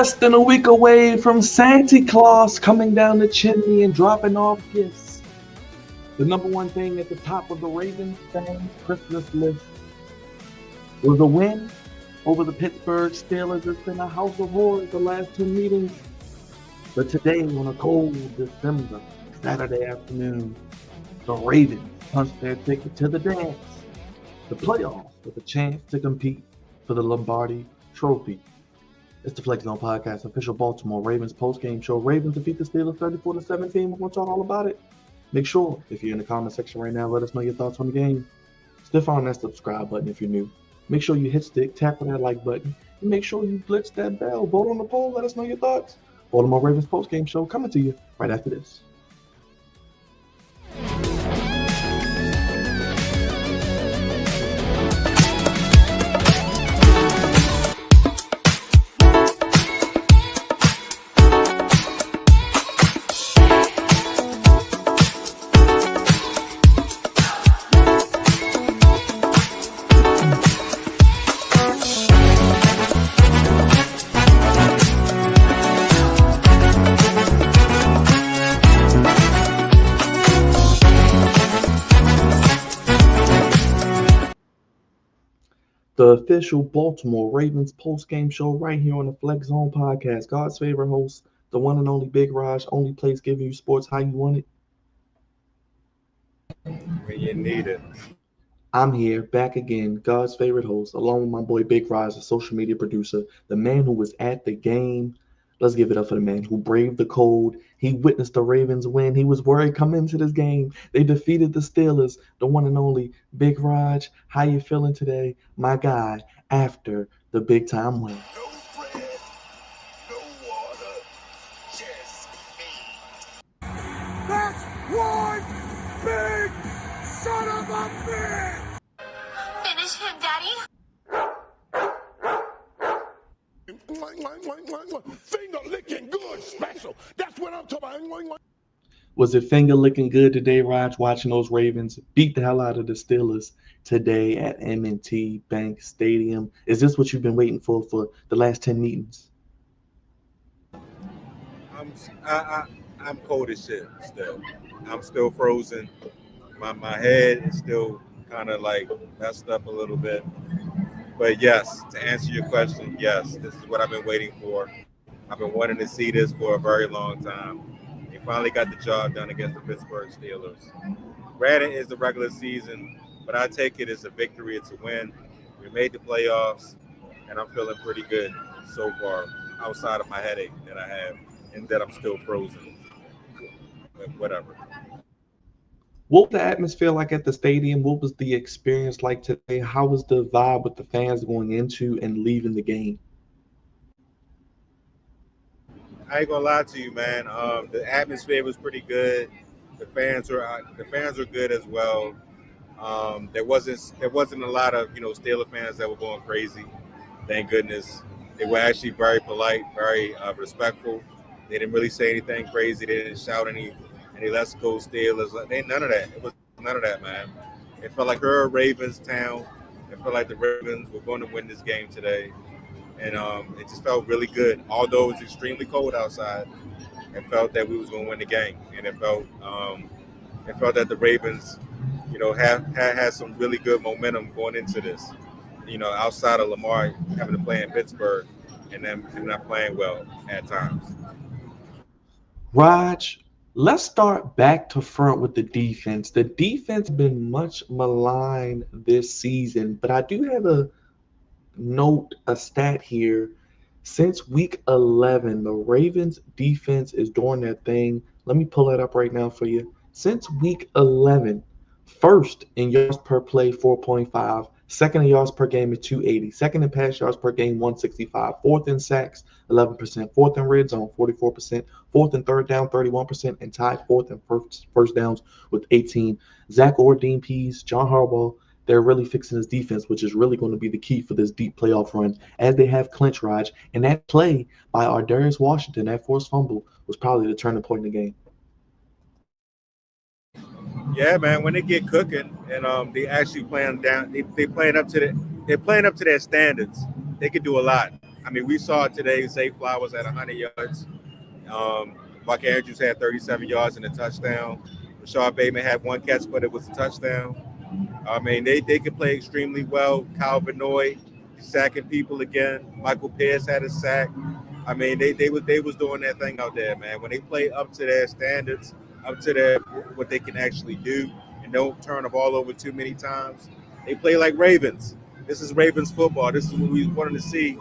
less than a week away from Santa Claus coming down the chimney and dropping off gifts. The number one thing at the top of the Ravens fans' Christmas list was a win over the Pittsburgh Steelers. It's been a house of horrors the last two meetings. But today, on a cold December Saturday afternoon, the Ravens punched their ticket to the dance, the playoffs, with a chance to compete for the Lombardi Trophy. It's the Flex Zone Podcast, official Baltimore Ravens postgame show. Ravens defeat the Steelers 34-17. We want to talk all about it. Make sure, if you're in the comment section right now, let us know your thoughts on the game. Still find that subscribe button if you're new. Make sure you hit stick, tap on that like button, and make sure you blitz that bell. Vote on the poll. Let us know your thoughts. Baltimore Ravens postgame show coming to you right after this. The official Baltimore Ravens post-game show right here on the Flex Zone Podcast. God's favorite host, the one and only Big Raj, only place giving you sports how you want it. When you need it. I'm here, back again, God's favorite host, along with my boy Big Raj, the social media producer, the man who was at the game. Let's give it up for the man who braved the cold. He witnessed the Ravens win. He was worried coming into this game. They defeated the Steelers, the one and only Big Raj. How you feeling today, my guy, after the big-time win? No bread, no water, just hate. That's one big son of a bitch! Finish him, Daddy. Finger licking good special. That's what I'm talking about. Was it finger licking good today, Raj, watching those Ravens beat the hell out of the Steelers today at M&T Bank Stadium? Is this what you've been waiting for the last 10 meetings? I'm cold as shit still. I'm still frozen. My head is still kind of like messed up a little bit. But yes, to answer your question, yes, this is what I've been waiting for. I've been wanting to see this for a very long time. They finally got the job done against the Pittsburgh Steelers. Granted, it's the regular season, but I take it as a victory. It's a win. We made the playoffs, and I'm feeling pretty good so far, outside of my headache that I have and that I'm still frozen. But whatever. What was the atmosphere like at the stadium? What was the experience like today? How was the vibe with the fans going into and leaving the game? I ain't gonna lie to you, man. The atmosphere was pretty good. The fans were good as well. There wasn't a lot of Steeler fans that were going crazy. Thank goodness. They were actually very polite, very respectful. They didn't really say anything crazy. They didn't shout any "Let's go Steelers." None of that. It was none of that, man. It felt like we're a Ravens town. It felt like the Ravens were going to win this game today. And it just felt really good. Although it was extremely cold outside, it felt that we was going to win the game. And it felt that the Ravens, had some really good momentum going into this. Outside of Lamar having to play in Pittsburgh and then not playing well at times. Raj, let's start back to front with the defense. The defense has been much maligned this season, but I do have a stat here. Since week 11, the Ravens defense is doing their thing. Let me pull that up right now for you. Since week 11, first in yards per play, 4.5. Second in yards per game is 280. Second in pass yards per game, 165. Fourth in sacks, 11%. Fourth in red zone, 44%. Fourth and third down, 31%. And tied fourth and first downs with 18. Zach Orr, Dean Pease, John Harbaugh, they're really fixing his defense, which is really going to be the key for this deep playoff run, as they have Clinch, Raj. And that play by Ardarius Washington, that forced fumble, was probably the turning point in the game. Yeah, man. When they get cooking and they actually playing down, they're playing up to their standards. They could do a lot. I mean, we saw it today. Zay Flowers at 100 yards. Buck Andrews had 37 yards and a touchdown. Rashard Bateman had one catch, but it was a touchdown. I mean, they could play extremely well. Kyle Benoit sacking people again. Michael Pierce had a sack. I mean, they was doing that thing out there, man. When they play up to their standards, up to their what they can actually do, and don't turn the ball over too many times, they play like Ravens. This is Ravens football. This is what we wanted to see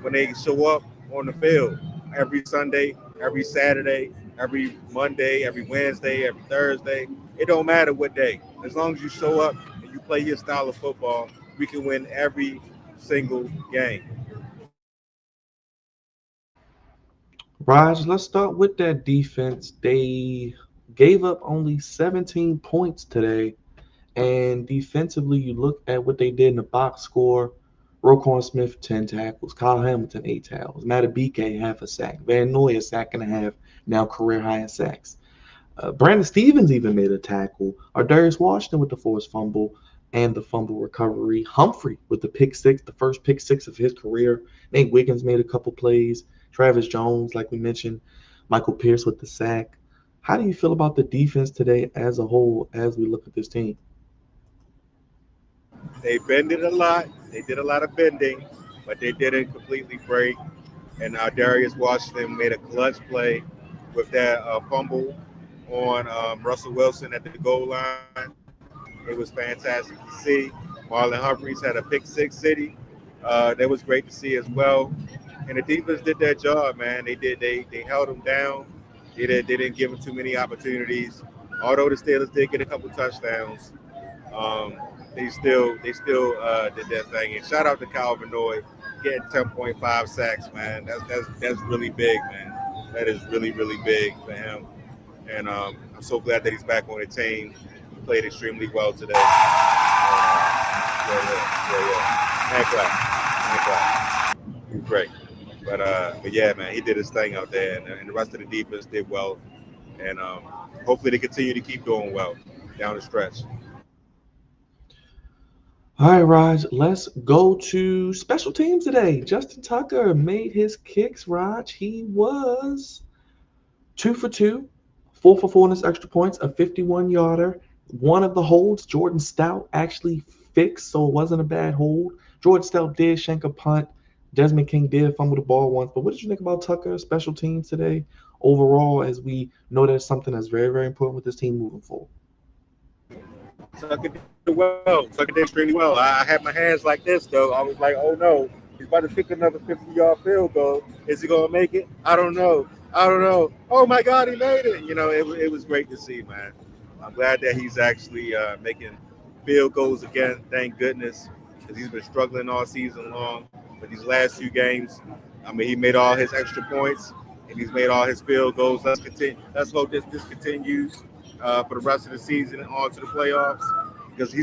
when they show up on the field every Sunday, every Saturday, every Monday, every Wednesday, every Thursday. It don't matter what day. As long as you show up and you play your style of football, we can win every single game. Raj, let's start with that defense. They gave up only 17 points today. And defensively, you look at what they did in the box score. Roquan Smith, 10 tackles. Kyle Hamilton, 8 tackles. Matabike, half a sack. Van Noy, a sack and a half, now career high in sacks. Brandon Stevens even made a tackle. Darius Washington with the forced fumble and the fumble recovery. Humphrey with the pick six, the first pick six of his career. Nate Wiggins made a couple plays. Travis Jones, like we mentioned. Michael Pierce with the sack. How do you feel about the defense today as a whole as we look at this team? They bended a lot. They did a lot of bending, but they didn't completely break. And Darius Washington made a clutch play with that fumble on Russell Wilson at the goal line. It was fantastic to see. Marlon Humphreys had a pick six city. That was great to see as well. And the defense did their job, man. They held them down. They didn't give them too many opportunities. Although the Steelers did get a couple touchdowns, um, they still did their thing. And shout out to Kyle Benoit getting 10.5 sacks, man. That's really big, man. That is really really big for him. And I'm so glad that he's back on the team. He played extremely well today. Yeah. Hand clap. He was great. But yeah, man, he did his thing out there, and the rest of the defense did well. And hopefully they continue to keep doing well down the stretch. All right, Raj, let's go to special teams today. Justin Tucker made his kicks, Raj. He was 2 for 2, 4 for 4 in his extra points, a 51-yarder. One of the holds, Jordan Stout actually fixed, so it wasn't a bad hold. Jordan Stout did shank a punt. Desmond King did fumble the ball once. But what did you think about Tucker, special teams today, overall, as we know that's something that's very, very important with this team moving forward? Tucker did well. Tucker did extremely well. I had my hands like this, though. I was like, oh, no. He's about to kick another 50-yard field goal. Is he going to make it? I don't know. Oh, my God, he made it. You know, it was great to see, man. I'm glad that he's actually making field goals again. Thank goodness, because he's been struggling all season long. But these last 2 games, I mean, he made all his extra points and he's made all his field goals. Let's continue. Let's hope this continues for the rest of the season and on to the playoffs, because he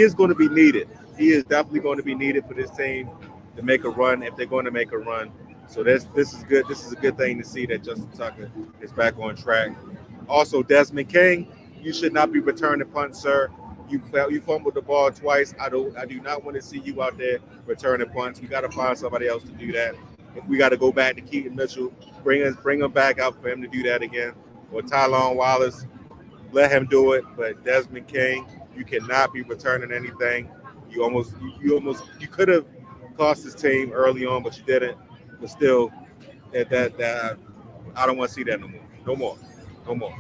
is going to be needed. He is definitely going to be needed for this team to make a run if they're going to make a run. So this is good. This is a good thing to see that Justin Tucker is back on track. Also, Desmond King, you should not be returning punts, sir. You fumbled the ball twice. I do not want to see you out there returning punts. We got to find somebody else to do that. If we got to go back to Keaton Mitchell, bring him back out for him to do that again. Or Tylon Wallace, let him do it. But Desmond King, you cannot be returning anything. You could have cost this team early on, but you didn't. But still, that I don't want to see that no more. No more.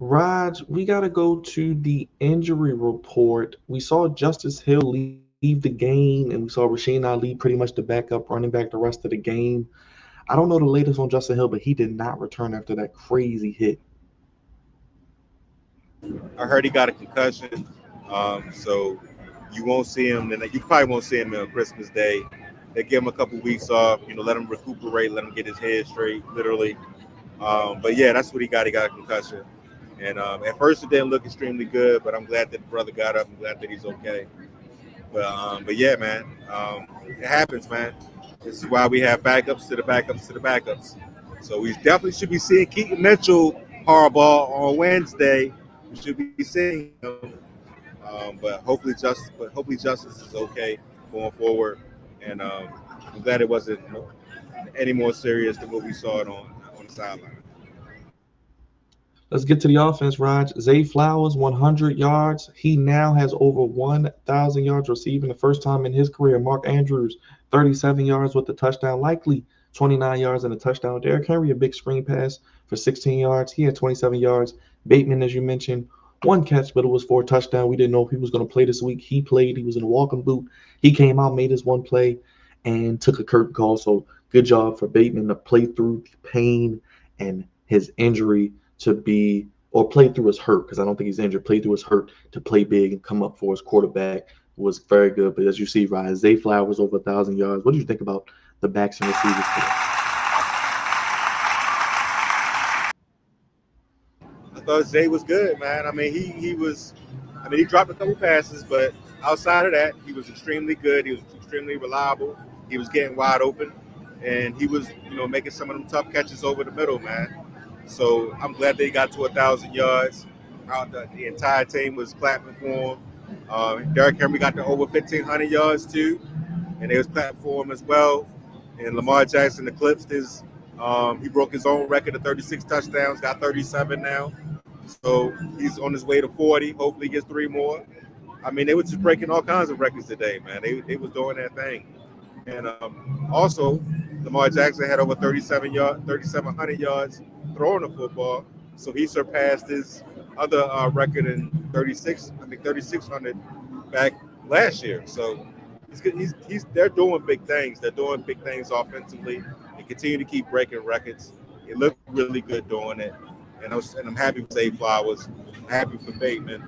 Raj, we got to go to the injury report. We saw Justice Hill leave the game, and we saw Rasheen Ali pretty much the backup running back the rest of the game. I don't know the latest on Justin Hill, but he did not return after that crazy hit. I heard he got a concussion, so you won't see him. You probably won't see him on Christmas Day. They give him a couple weeks off, let him recuperate, let him get his head straight, literally. But yeah, that's what he got. He got a concussion. And at first it didn't look extremely good, but I'm glad that the brother got up. I'm glad that he's okay. But yeah, man, it happens, man. This is why we have backups to the backups to the backups. So we definitely should be seeing Keaton Mitchell hardball on Wednesday. We should be seeing him. But hopefully Justice is okay. going forward. And I'm glad it wasn't any more serious than what we saw it on the sideline. Let's get to the offense, Raj. Zay Flowers, 100 yards. He now has over 1,000 yards receiving the first time in his career. Mark Andrews, 37 yards with the touchdown, likely 29 yards and a touchdown. Derrick Henry, a big screen pass for 16 yards. He had 27 yards. Bateman, as you mentioned, one catch, but it was for a touchdown. We didn't know if he was going to play this week. He played. He was in a walking boot. He came out, made his one play, and took a curtain call. So good job for Bateman to play through pain and his injury to be, or play through his hurt, because I don't think he's injured, play through his hurt to play big and come up for his quarterback was very good. But as you see, Ryan, Zay Flowers over 1,000 yards. What do you think about the backs and receivers today? I thought Zay was good, man. I mean, he dropped a couple passes, but outside of that, he was extremely good. He was extremely reliable. He was getting wide open, and he was, making some of them tough catches over the middle, man. So I'm glad they got to 1,000 yards. The entire team was clapping for him. Derrick Henry got to over 1,500 yards too, and they was clapping for him as well. And Lamar Jackson eclipsed his. He broke his own record of 36 touchdowns, got 37 now. So he's on his way to 40. Hopefully he gets 3 more. I mean, they were just breaking all kinds of records today, man. They was doing their thing. And also, Lamar Jackson had over 3,700 yards throwing the football. So he surpassed his other record in 3,600 back last year. So they're doing big things. They're doing big things offensively. They continue to keep breaking records. It looked really good doing it. And I'm happy for Zay Flowers. I'm happy for Bateman.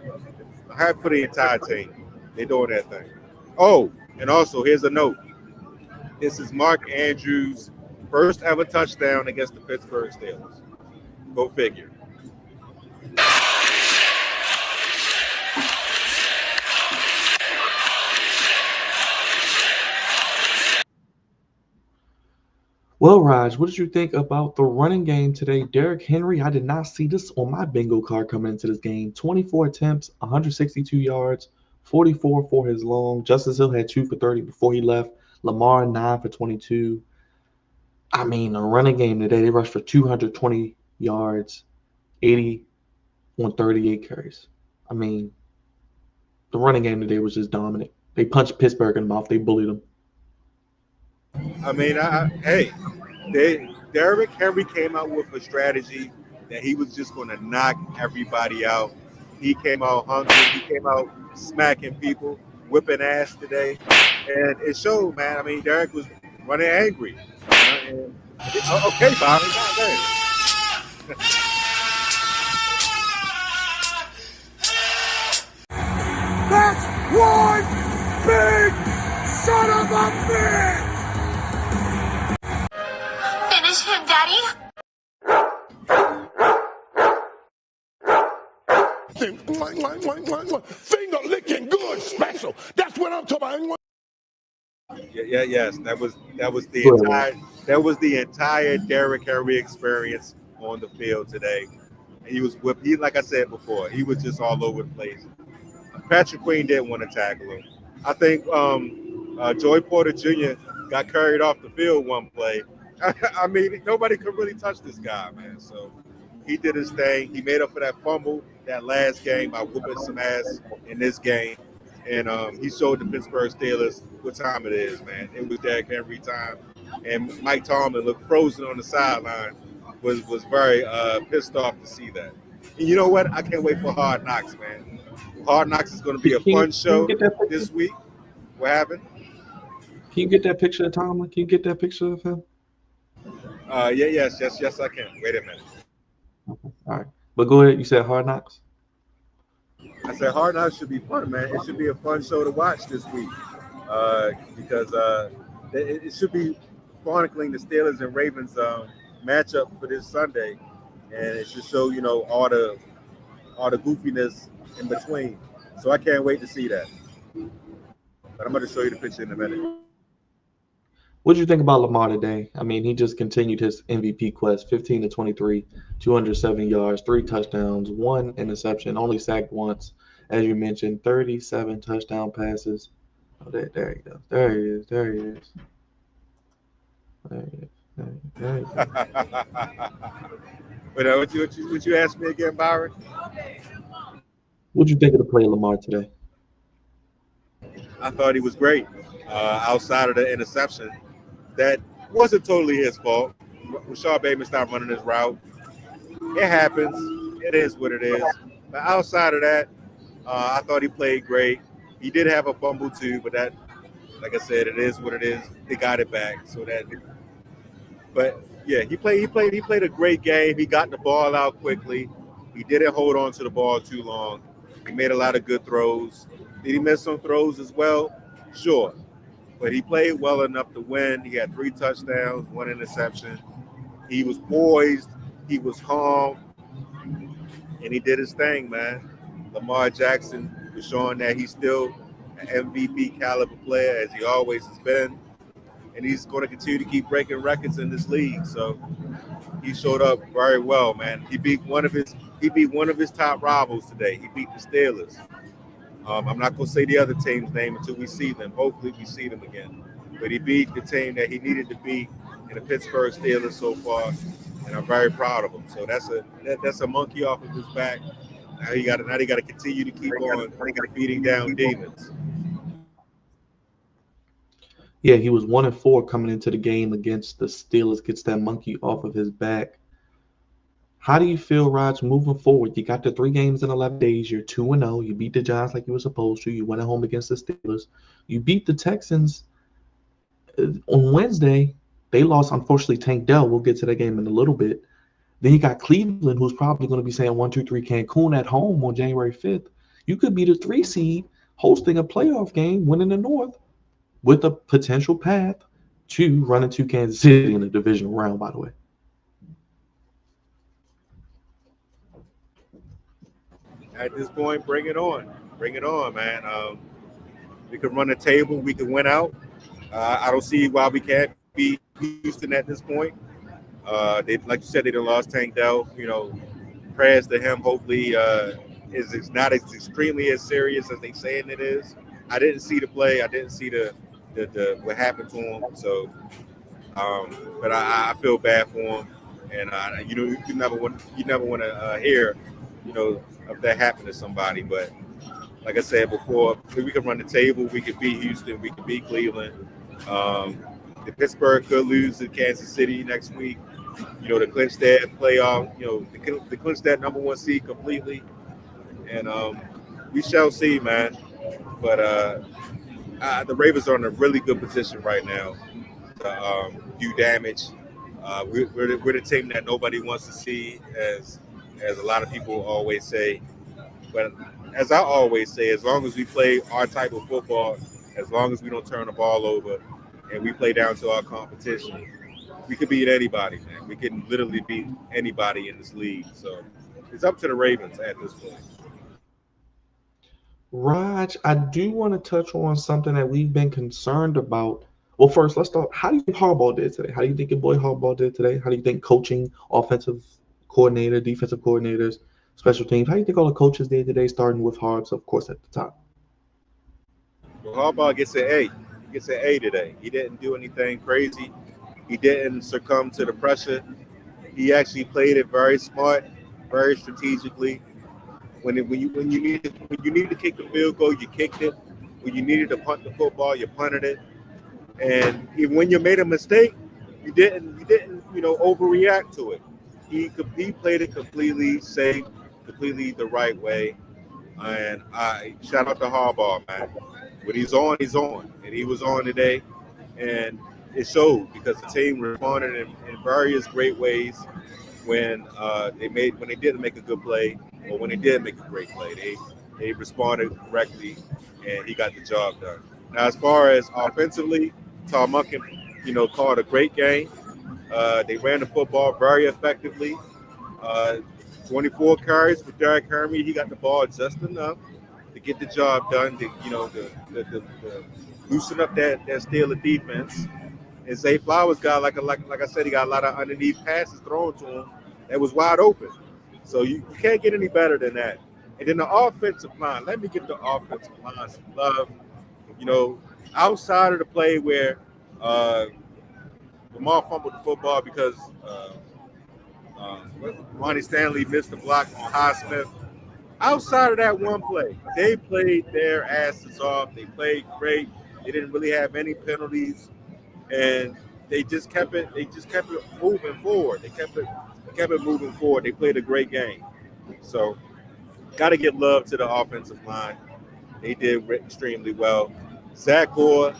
I'm happy for the entire team. They're doing their thing. Oh, and also here's a note. This is Mark Andrews' first ever touchdown against the Pittsburgh Steelers. Go figure. Well, Raj, what did you think about the running game today? Derrick Henry, I did not see this on my bingo card coming into this game. 24 attempts, 162 yards, 44 for his long. Justice Hill had 2 for 30 before he left. Lamar, 9 for 22. I mean, a running game today, they rushed for 220 yards, 80 on 38 carries. I mean, the running game today was just dominant. They punched Pittsburgh in the mouth. They bullied them. I mean, Derrick Henry came out with a strategy that he was just going to knock everybody out. He came out hungry. He came out smacking people, whipping ass today. And it showed, man. I mean, Derrick was running angry. Okay, Bobby. That's one big son of a bitch! Finish him, Daddy. Finger licking good special. That's what I'm talking about. Yes. That was the entire Derrick Henry experience on the field today. And he was like I said before, he was just all over the place. Patrick Queen didn't want to tackle him. I think Joey Porter Jr. got carried off the field one play. I mean, nobody could really touch this guy, man. So he did his thing. He made up for that fumble that last game by whooping some ass in this game. And he showed the Pittsburgh Steelers what time it is, man. It was Derrick Henry time. And Mike Tomlin looked frozen on the sideline, was very pissed off to see that. And you know what? I can't wait for Hard Knocks, man. Hard Knocks is going to be a fun show this week. What happened? Can you get that picture of Tomlin? Can you get that picture of him? Yes, I can. Wait a minute. Okay. All right. But go ahead. You said Hard Knocks? I said Hard Knocks should be fun, man. It should be a fun show to watch this week because it should be chronicling the Steelers and Ravens matchup for this Sunday, and it should show all the goofiness in between. So I can't wait to see that. But I'm going to show you the picture in a minute. What did you think about Lamar today? I mean, he just continued his MVP quest, 15 to 23, 207 yards, 3 touchdowns, 1 interception, only sacked once. As you mentioned, 37 touchdown passes. Oh, there he goes. There he is. There he is. There he is. There he is. But what you asked me again, Byron? What'd you think of the play of Lamar today? I thought he was great. Outside of the interception, that wasn't totally his fault. Rashad Bateman stopped running his route. It happens. It is what it is. But outside of that, I thought he played great. He did have a fumble too, but that, like I said, it is what it is. They got it back. But yeah, he played a great game. He got the ball out quickly. He didn't hold on to the ball too long. He made a lot of good throws. Did he miss some throws as well? Sure. But he played well enough to win. He had 3 touchdowns, 1 interception. He was poised. He was calm. And he did his thing, man. Lamar Jackson was showing that he's still an MVP caliber player, as he always has been. And he's going to continue to keep breaking records in this league. So he showed up very well, man. He beat one of his top rivals today. He beat the Steelers. I'm not going to say the other team's name until we see them. Hopefully we see them again. But he beat the team that he needed to beat in the Pittsburgh Steelers so far, and I'm very proud of him. So that's a monkey off of his back. Now he got to continue to keep on beating down demons. Yeah, he was 1-4 coming into the game against the Steelers. Gets that monkey off of his back. How do you feel, Raj, moving forward? You got the 3 games in 11 days. You're 2-0. You beat the Giants like you were supposed to. You went at home against the Steelers. You beat the Texans on Wednesday. They lost, unfortunately, Tank Dell. We'll get to that game in a little bit. Then you got Cleveland, who's probably going to be saying 1, 2, 3 Cancun at home on January 5th. You could be the 3 seed hosting a playoff game, winning the North, with a potential path to running to Kansas City in the divisional round, by the way. At this point, bring it on. Bring it on, man. We could run the table. We could win out. I don't see why we can't beat Houston at this point. Like you said, they done lost Tank Dell. Prayers to him. Hopefully, it's not as extremely as serious as they saying it is. I didn't see the play. I didn't see the what happened to him. So, but I feel bad for him. And you never want to hear, of that happen to somebody. But like I said before, if we could run the table, we could beat Houston, we could beat Cleveland. The Pittsburgh could lose to Kansas City next week. To clinch that playoff, to clinch that number 1 seed completely. And we shall see, man. But the Ravens are in a really good position right now to do damage. We're the team that nobody wants to see, as a lot of people always say. But as I always say, as long as we play our type of football, as long as we don't turn the ball over and we play down to our competition, we could beat anybody, man. We can literally beat anybody in this league. So it's up to the Ravens at this point. Raj, I do want to touch on something that we've been concerned about. Well, first, let's start. How do you think Harbaugh did today? How do you think your boy Harbaugh did today? How do you think coaching, offensive coordinator, defensive coordinators, special teams, how do you think all the coaches did today, starting with Harbs, of course, at the top? Well, Harbaugh gets an A. He gets an A today. He didn't do anything crazy. He didn't succumb to the pressure. He actually played it very smart, very strategically. When you needed to kick the field goal, you kicked it. When you needed to punt the football, you punted it. And even when you made a mistake, you didn't overreact to it. He played it completely safe, completely the right way. And I shout out to Harbaugh, man. When he's on, and he was on today, and it showed because the team responded in various great ways when they didn't make a good play or when they did make a great play. They responded correctly, and he got the job done. Now, as far as offensively, Tom Munkin, called a great game. They ran the football very effectively. 24 carries for Derrick Henry. He got the ball just enough to get the job done. To loosen up that Steeler defense. And Zay Flowers got like I said, he got a lot of underneath passes thrown to him that was wide open. So you can't get any better than that. And then the offensive line. Let me get the offensive line some love. outside of the play where Lamar fumbled the football because Ronnie Stanley missed the block on Highsmith. Outside of that one play, they played their asses off. They played great. They didn't really have any penalties, and they just kept it. They just kept it moving forward. They kept it moving forward. They played a great game. So, got to give love to the offensive line. They did extremely well. Zach Gore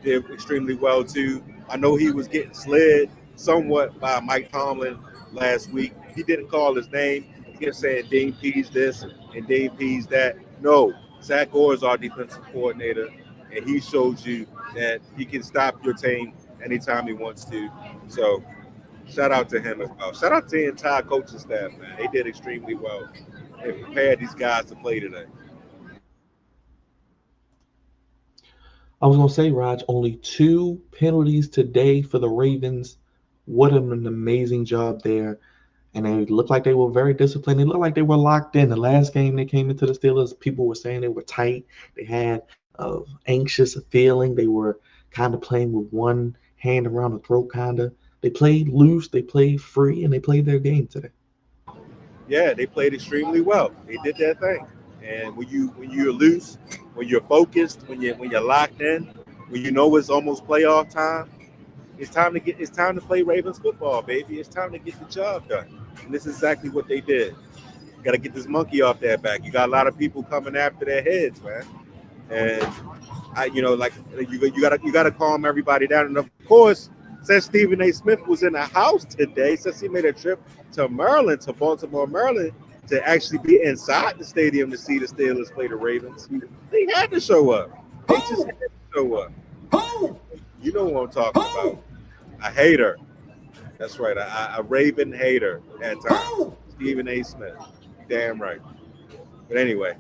did extremely well too. I know he was getting slid somewhat by Mike Tomlin last week. He didn't call his name. He kept saying Dean Pease this and Dean Pease that. No, Zach Gore is our defensive coordinator, and he showed you that he can stop your team anytime he wants to. So shout out to him as well. Shout out to the entire coaching staff, man. They did extremely well. They prepared these guys to play today. I was going to say, Raj, only 2 penalties today for the Ravens. What an amazing job there. And they looked like they were very disciplined. They looked like they were locked in. The last game they came into the Steelers, people were saying they were tight. They had an anxious feeling. They were kind of playing with one hand around the throat, kind of. They played loose, they played free, and they played their game today. Yeah, they played extremely well. They did their thing. And when you're loose, when you're focused, when you're locked in, when you know it's almost playoff time, it's time to play Ravens football, baby. It's time to get the job done. And this is exactly what they did. You got to get this monkey off their back. You got a lot of people coming after their heads, man. And you gotta calm everybody down. And of course, since Stephen A. Smith was in the house today, since he made a trip to Maryland, to Baltimore, Maryland, to actually be inside the stadium to see the Steelers play the Ravens, they had to show up. They just had to show up. You know what I'm talking about. A hater. That's right. A Raven hater at times. Stephen A. Smith. Damn right. But anyway,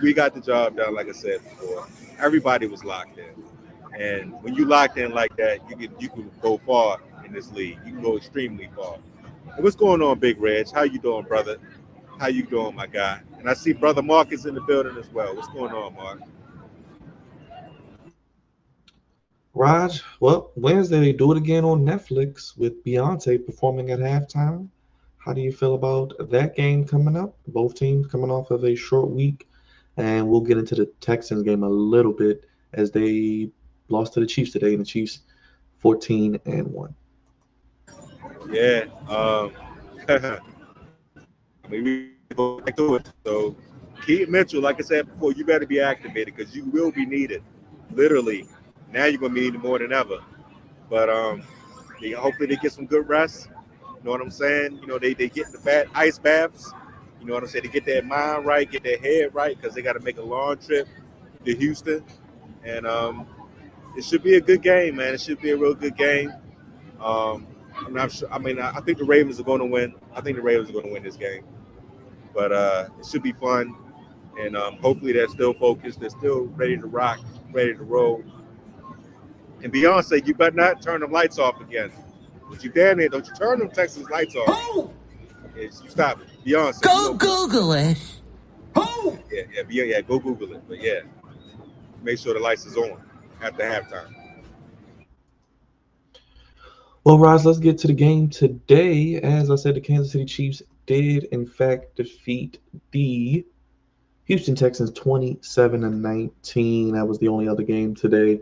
we got the job done, like I said before. Everybody was locked in. And when you locked in like that, you can go far in this league. You can go extremely far. And what's going on, Big Reg? How you doing, brother? How you doing, my guy? And I see Brother Mark is in the building as well. What's going on, Mark? Raj, well, Wednesday they do it again on Netflix with Beyonce performing at halftime. How do you feel about that game coming up? Both teams coming off of a short week, and we'll get into the Texans game a little bit as they lost to the Chiefs today, and the Chiefs 14-1. Yeah. I mean, we go back to it. So, Keaton Mitchell, like I said before, you better be activated because you will be needed. Literally. Now you're going to be needed more than ever. But hopefully they get some good rest. You know what I'm saying? You know, they get the ice baths. You know what I'm saying? They get their mind right, get their head right because they got to make a long trip to Houston. And it should be a good game, man. It should be a real good game. I'm not sure. I mean, I think the Ravens are going to win. I think the Ravens are going to win this game. But it should be fun. And hopefully they're still focused. They're still ready to rock, ready to roll. And Beyonce, you better not turn the lights off again. But you damn near, don't you turn them Texas lights off. You stop it. Beyonce. Go Google it. Yeah, go Google it. But yeah, make sure the lights is on after halftime. Well, Roz, let's get to the game today. As I said, the Kansas City Chiefs did, in fact, defeat the Houston Texans 27-19. That was the only other game today.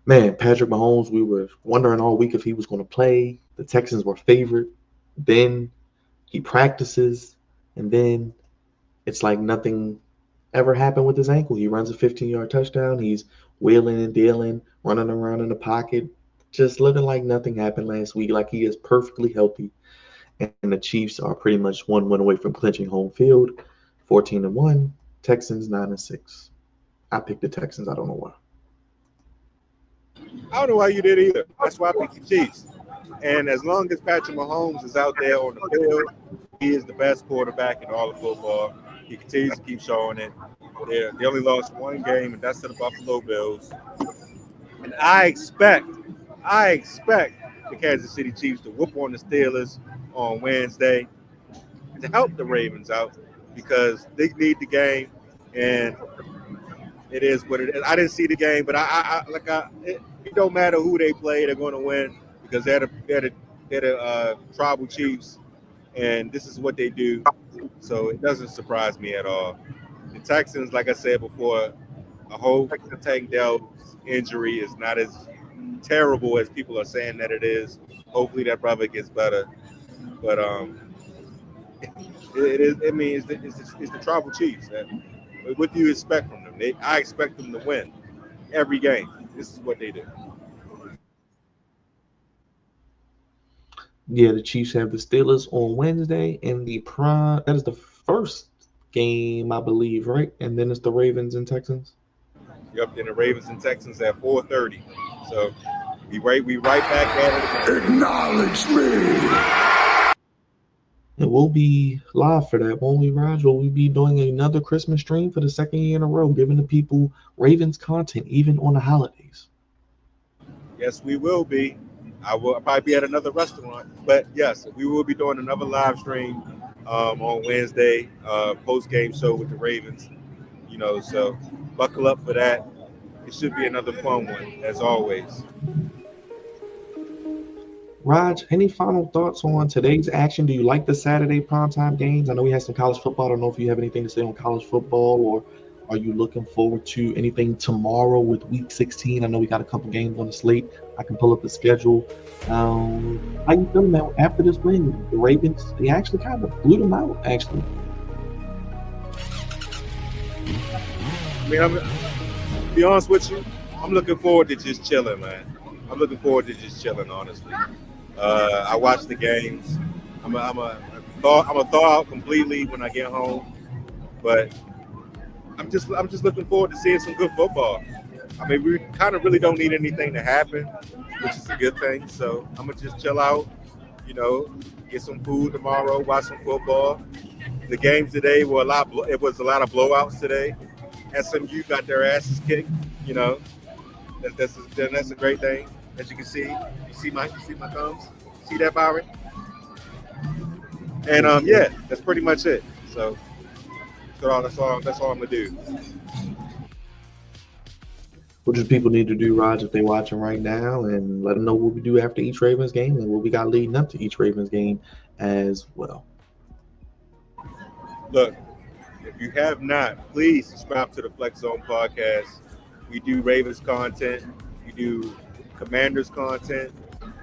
Man, Patrick Mahomes, we were wondering all week if he was going to play. The Texans were favored. Then he practices, and then it's like nothing ever happened with his ankle. He runs a 15-yard touchdown. He's wheeling and dealing, running around in the pocket, just looking like nothing happened last week, like he is perfectly healthy. And the Chiefs are pretty much one win away from clinching home field, 14-1. Texans 9-6. I picked the Texans. I don't know why. I don't know why you did either. That's why I picked the Chiefs. And as long as Patrick Mahomes is out there on the field, he is the best quarterback in all of football. He continues to keep showing it. They only lost one game, and that's to the Buffalo Bills. And I expect the Kansas City Chiefs to whoop on the Steelers on Wednesday to help the Ravens out because they need the game. And It is what it is. I didn't see the game, but it don't matter who they play, they're going to win because they're the tribal chiefs, and this is what they do. So it doesn't surprise me at all. The Texans, like I said before, I hope Tank Dell's injury is not as terrible as people are saying that it is. Hopefully that brother gets better. But it is. I mean, it's the tribal chiefs. What do you expect from them? I expect them to win every game. This is what they do. Yeah, the Chiefs have the Steelers on Wednesday in the prime. That is the first game, I believe, right? And then it's the Ravens and Texans. Yep, then the Ravens and Texans at 4:30. So we right back at it. Acknowledge me. And we'll be live for that, won't we, Raj? Will we be doing another Christmas stream for the second year in a row, giving the people Ravens content even on the holidays? Yes, we will be. I'll probably be at another restaurant, but yes, we will be doing another live stream on Wednesday, post-game show with the Ravens. So buckle up for that. It should be another fun one, as always. Raj, any final thoughts on today's action? Do you like the Saturday primetime games? I know we had some college football. I don't know if you have anything to say on college football, or are you looking forward to anything tomorrow with Week 16? I know we got a couple games on the slate. I can pull up the schedule. How you feeling, man? After this win, the Ravens, they actually kind of blew them out, actually. I mean, to be honest with you, I'm looking forward to just chilling, man. I'm looking forward to just chilling, honestly. I watch the games. I'm a thaw out completely when I get home, but I'm just looking forward to seeing some good football. I mean, we kind of really don't need anything to happen, which is a good thing. So I'm gonna just chill out, get some food tomorrow, watch some football. The games today were it was a lot of blowouts today. SMU got their asses kicked. That's a great thing. As you can see, you see my thumbs. See that, Byron? And yeah, that's pretty much it. So that's all I'm gonna do. What do people need to do, Raj, if they're watching right now, and let them know what we do after each Ravens game and what we got leading up to each Ravens game as well. Look, if you have not, please subscribe to the Flex Zone podcast. We do Ravens content. We do Commanders content.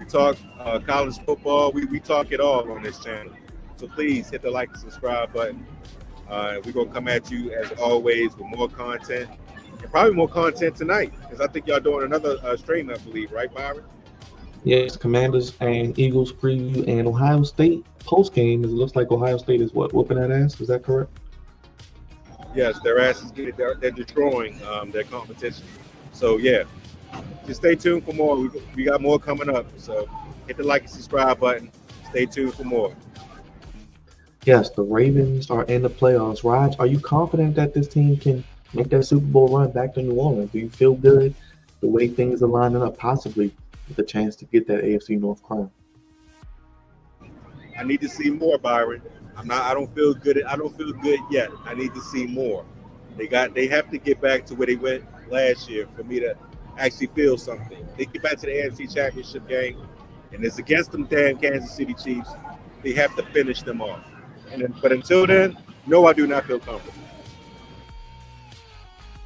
We talk college football. We talk it all on this channel. So please hit the like and subscribe button. We're going to come at you, as always, with more content. And probably more content tonight, because I think y'all doing another stream, I believe, right, Byron? Yes, Commanders and Eagles preview and Ohio State post-game. It looks like Ohio State is whooping that ass. Is that correct? Yes, their asses they're destroying their competition. So, yeah, just stay tuned for more. We got more coming up. So hit the like and subscribe button. Stay tuned for more. Yes, the Ravens are in the playoffs. Raj, are you confident that this team can make that Super Bowl run back to New Orleans? Do you feel good the way things are lining up, possibly with a chance to get that AFC North crown? I need to see more, Byron. I don't feel good. I don't feel good yet. I need to see more. They have to get back to where they went last year for me to actually feel something. They get back to the AFC Championship game, and it's against them damn Kansas City Chiefs. They have to finish them off. But until then, no, I do not feel comfortable.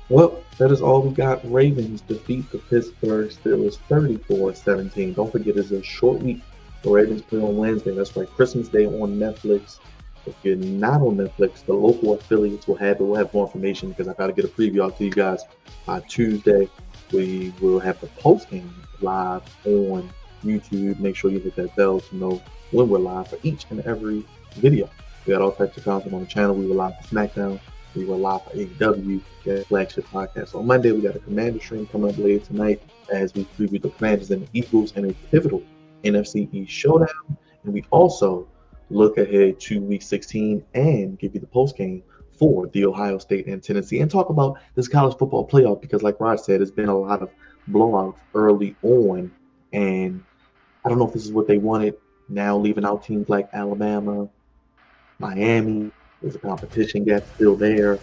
Well, that is all we got. Ravens defeat the Pittsburgh Steelers 34-17. Don't forget, it's a short week. The Ravens play on Wednesday. That's right, Christmas Day on Netflix. If you're not on Netflix, the local affiliates will have it. We'll have more information because I got to get a preview out to you guys by Tuesday. We will have the post game live on YouTube. Make sure you hit that bell to know when we're live for each and every video. We got all types of content on the channel. We were live for SmackDown. We were live for AEW, their flagship podcast. On Monday, we got a Commander stream coming up later tonight as we preview the Commanders and the Eagles in a pivotal NFC East showdown. And we also look ahead to Week 16 and give you the post game for the Ohio State and Tennessee, and talk about this college football playoff because, like Rod said, it's been a lot of blowouts early on, and I don't know if this is what they wanted. Now leaving out teams like Alabama, Miami, there's a competition gap still there.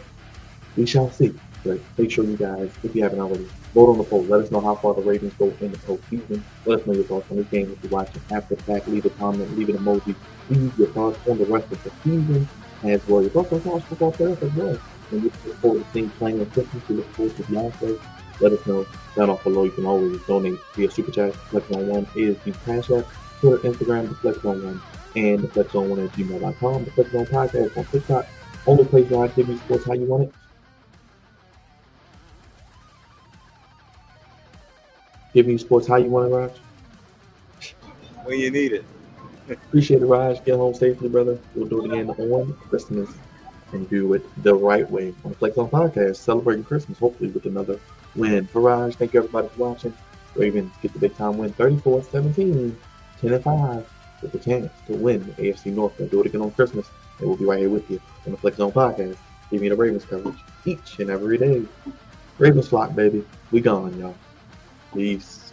We shall see. But make sure you guys, if you haven't already, vote on the poll. Let us know how far the Ravens go in the postseason. Let us know your thoughts on this game if you're watching after the fact. Leave a comment, leave an emoji. Leave your thoughts on the rest of the season as well. Your thoughts on college football playoffs as well. And we look forward to seeing playing on Christmas. We look forward to Beyonce. Let us know down off below. You can always donate via Super Chat. Flex on One is the Cash App, Twitter, Instagram, the Flex on One, and the Flex on One at gmail.com. The Flex on Podcast on TikTok. Only place where I give you sports how you want it. Give me sports how you want it, Raj. When you need it. Appreciate it, Raj. Get home safely, brother. We'll do it again on Christmas and do it the right way on the Flex On Podcast, celebrating Christmas, hopefully with another win. For Raj, thank you everybody for watching. Ravens get the big time win 34-17, 10-5, with a chance to win the AFC North. They'll do it again on Christmas, and we'll be right here with you on the Flex On Podcast, giving you the Ravens coverage each and every day. Ravens flock, baby. We gone, y'all. Peace.